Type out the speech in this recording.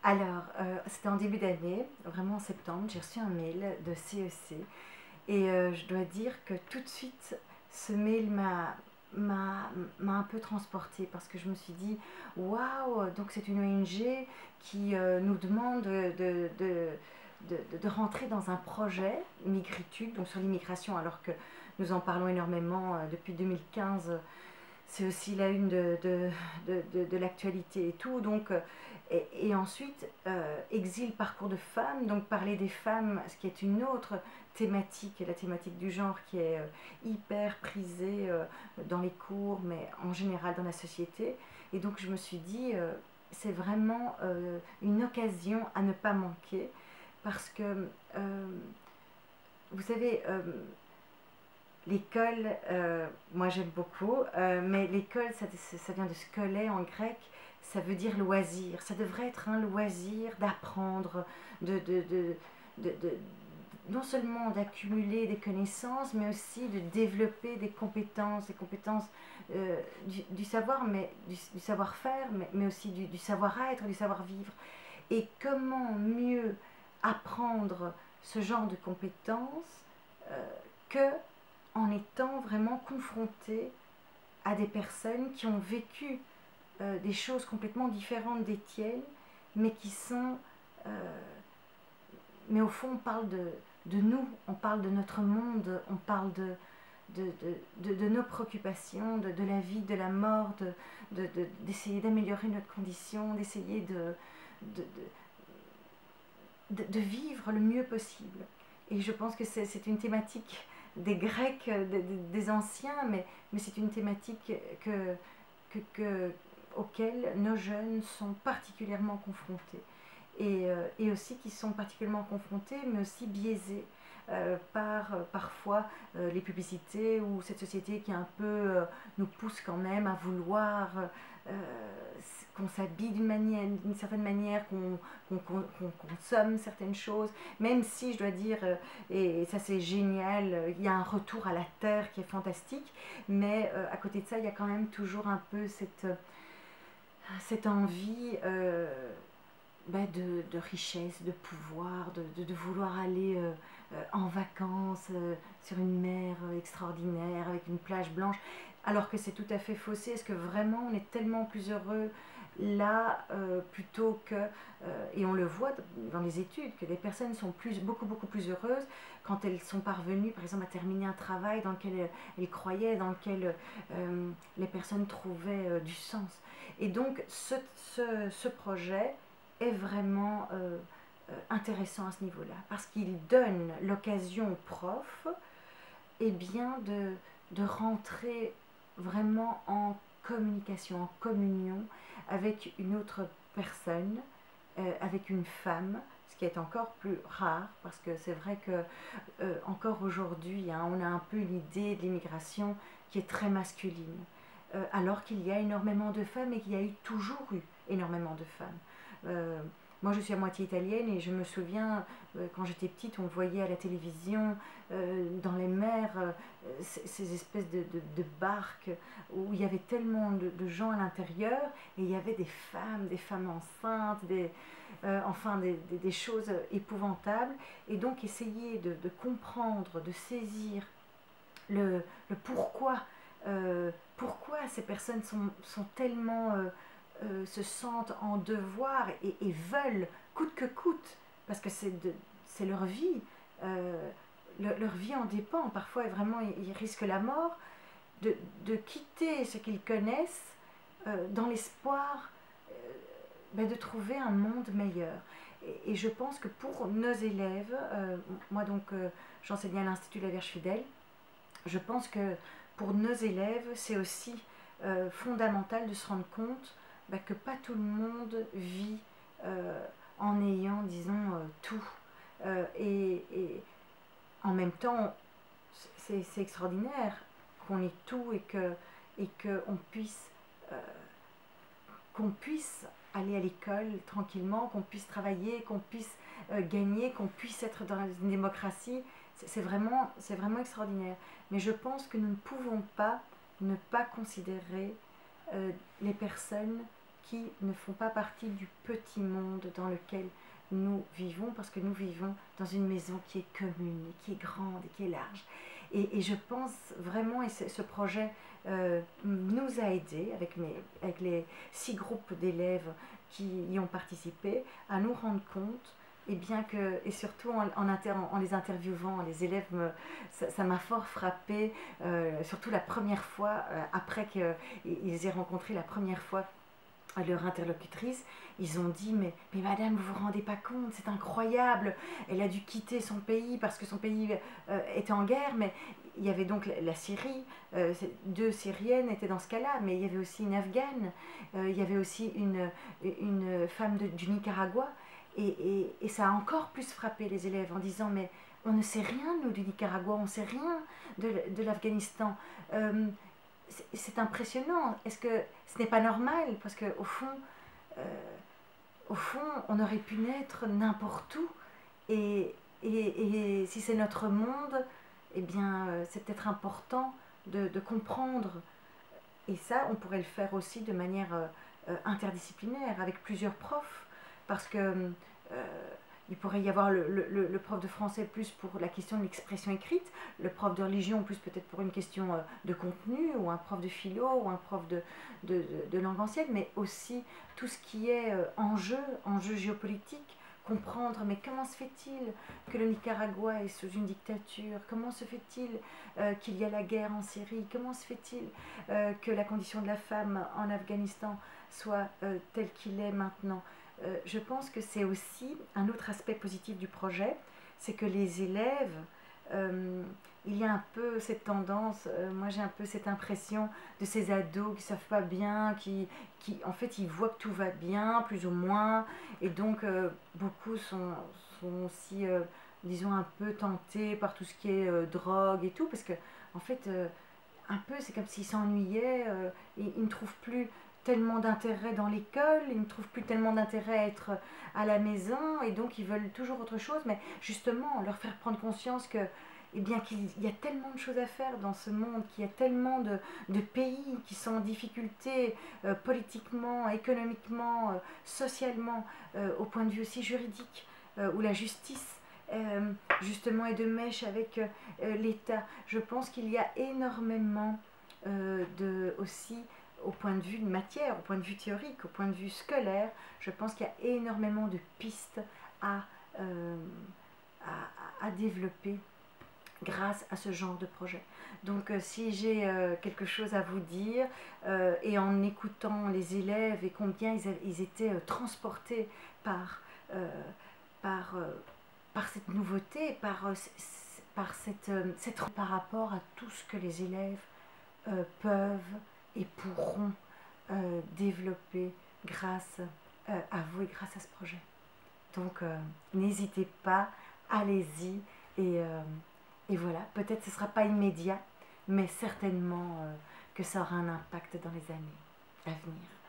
Alors, c'était en début d'année, vraiment en septembre, j'ai reçu un mail de CEC et je dois dire que tout de suite, ce mail m'a un peu transportée parce que je me suis dit, waouh, donc c'est une ONG qui nous demande de rentrer dans un projet Migritude, donc sur l'immigration, alors que nous en parlons énormément depuis 2015. C'est aussi la une de l'actualité et tout. Donc, et ensuite, exil, parcours de femmes, donc parler des femmes, ce qui est une autre thématique, la thématique du genre qui est hyper prisée dans les cours, mais en général dans la société. Et donc je me suis dit, c'est vraiment une occasion à ne pas manquer, parce que, vous savez, l'école, moi j'aime beaucoup, mais l'école, ça vient de scolé en grec, ça veut dire loisir. Ça devrait être un loisir d'apprendre, de, de, de, de- non seulement d'accumuler des connaissances, mais aussi de développer des compétences du savoir, mais du savoir-faire, mais aussi du savoir-être, du savoir-vivre. Et comment mieux apprendre ce genre de compétences que en étant vraiment confronté à des personnes qui ont vécu des choses complètement différentes des tiennes, mais qui sont... euh, mais au fond, on parle de nous, on parle de notre monde, on parle de nos préoccupations, de la vie, de la mort, d'essayer d'améliorer notre condition, d'essayer de, de vivre le mieux possible. Et je pense que c'est une thématique des Grecs, des anciens, mais c'est une thématique auxquelles nos jeunes sont particulièrement confrontés. Et aussi qui sont particulièrement confrontés, mais aussi biaisés par parfois les publicités ou cette société qui un peu nous pousse quand même à vouloir euh, qu'on s'habille d'une certaine manière, qu'on consomme certaines choses, même si je dois dire, et ça c'est génial, il y a un retour à la terre qui est fantastique, mais à côté de ça, il y a quand même toujours un peu cette envie de richesse, de pouvoir, de vouloir aller en vacances sur une mer extraordinaire, avec une plage blanche, alors que c'est tout à fait faussé. Est-ce que vraiment on est tellement plus heureux là plutôt que, et on le voit dans les études, que les personnes sont beaucoup plus heureuses quand elles sont parvenues par exemple à terminer un travail dans lequel elles croyaient, dans lequel les personnes trouvaient du sens. Et donc ce projet est vraiment intéressant à ce niveau-là, parce qu'il donne l'occasion aux profs bien, de rentrer vraiment en communication, en communion avec une autre personne, avec une femme, ce qui est encore plus rare, parce que c'est vrai que encore aujourd'hui, hein, on a un peu une idée de l'immigration qui est très masculine, alors qu'il y a énormément de femmes et qu'il y a toujours eu énormément de femmes. Euh, Moi, je suis à moitié italienne et je me souviens, quand j'étais petite, on voyait à la télévision, dans les mers, ces espèces de barques où il y avait tellement de gens à l'intérieur et il y avait des femmes enceintes, enfin des choses épouvantables. Et donc, essayer de comprendre, de saisir le pourquoi ces personnes sont tellement se sentent en devoir et veulent coûte que coûte, parce que c'est leur vie, euh, leur vie en dépend, parfois vraiment ils risquent la mort, de quitter ce qu'ils connaissent dans l'espoir de trouver un monde meilleur. Et je pense que pour nos élèves, moi donc j'enseignais à l'Institut La Vierge Fidèle, je pense que pour nos élèves, c'est aussi fondamental de se rendre compte que pas tout le monde vit en ayant, disons, tout. Et en même temps, c'est extraordinaire qu'on ait tout et qu'on puisse, euh, qu'on puisse aller à l'école tranquillement, qu'on puisse travailler, qu'on puisse gagner, qu'on puisse être dans une démocratie. C'est vraiment extraordinaire. Mais je pense que nous ne pouvons pas ne pas considérer les personnes qui ne font pas partie du petit monde dans lequel nous vivons, parce que nous vivons dans une maison qui est commune, et qui est grande et qui est large. Et je pense vraiment, et ce projet nous a aidés, avec les 6 groupes d'élèves qui y ont participé, à nous rendre compte, et bien que, et surtout en les interviewant, les élèves, ça m'a fort frappé, surtout la première fois, après qu'ils aient rencontré la première fois leur interlocutrice, ils ont dit mais madame, vous vous rendez pas compte, c'est incroyable, elle a dû quitter son pays parce que son pays était en guerre, mais il y avait donc la Syrie, 2 Syriennes étaient dans ce cas-là, mais il y avait aussi une Afghane, il y avait aussi une femme du Nicaragua, et ça a encore plus frappé les élèves en disant mais on ne sait rien nous du Nicaragua, on ne sait rien de l'Afghanistan. C'est impressionnant. Est-ce que ce n'est pas normal? Parce qu'au fond, on aurait pu naître n'importe où. Et si c'est notre monde, eh bien, c'est peut-être important de comprendre. Et ça, on pourrait le faire aussi de manière interdisciplinaire, avec plusieurs profs. Parce que il pourrait y avoir le prof de français plus pour la question de l'expression écrite, le prof de religion plus peut-être pour une question de contenu, ou un prof de philo, ou un prof de langue ancienne, mais aussi tout ce qui est enjeu géopolitique, comprendre, mais comment se fait-il que le Nicaragua est sous une dictature? Comment se fait-il qu'il y a la guerre en Syrie? Comment se fait-il que la condition de la femme en Afghanistan soit telle qu'il est maintenant? Je pense que c'est aussi un autre aspect positif du projet, c'est que les élèves, il y a un peu cette tendance, moi j'ai un peu cette impression de ces ados qui ne savent pas bien, qui en fait ils voient que tout va bien, plus ou moins, et donc beaucoup sont aussi, disons, un peu tentés par tout ce qui est drogue et tout, parce que en fait, un peu c'est comme s'ils s'ennuyaient, ils ne trouvent plus tellement d'intérêt dans l'école, ils ne trouvent plus tellement d'intérêt à être à la maison, et donc ils veulent toujours autre chose, mais justement leur faire prendre conscience que, eh bien, qu'il y a tellement de choses à faire dans ce monde, qu'il y a tellement de pays qui sont en difficulté politiquement, économiquement, socialement, au point de vue aussi juridique, où la justice justement est de mèche avec l'État. Je pense qu'il y a énormément aussi au point de vue de matière, au point de vue théorique, au point de vue scolaire, je pense qu'il y a énormément de pistes à, euh, à développer grâce à ce genre de projet. Donc si j'ai quelque chose à vous dire, et en écoutant les élèves et combien ils étaient transportés par, euh, par, euh, par cette nouveauté, par rapport à tout ce que les élèves peuvent et pourront développer grâce à vous et grâce à ce projet. Donc n'hésitez pas, allez-y, et voilà, peut-être ce ne sera pas immédiat, mais certainement que ça aura un impact dans les années à venir.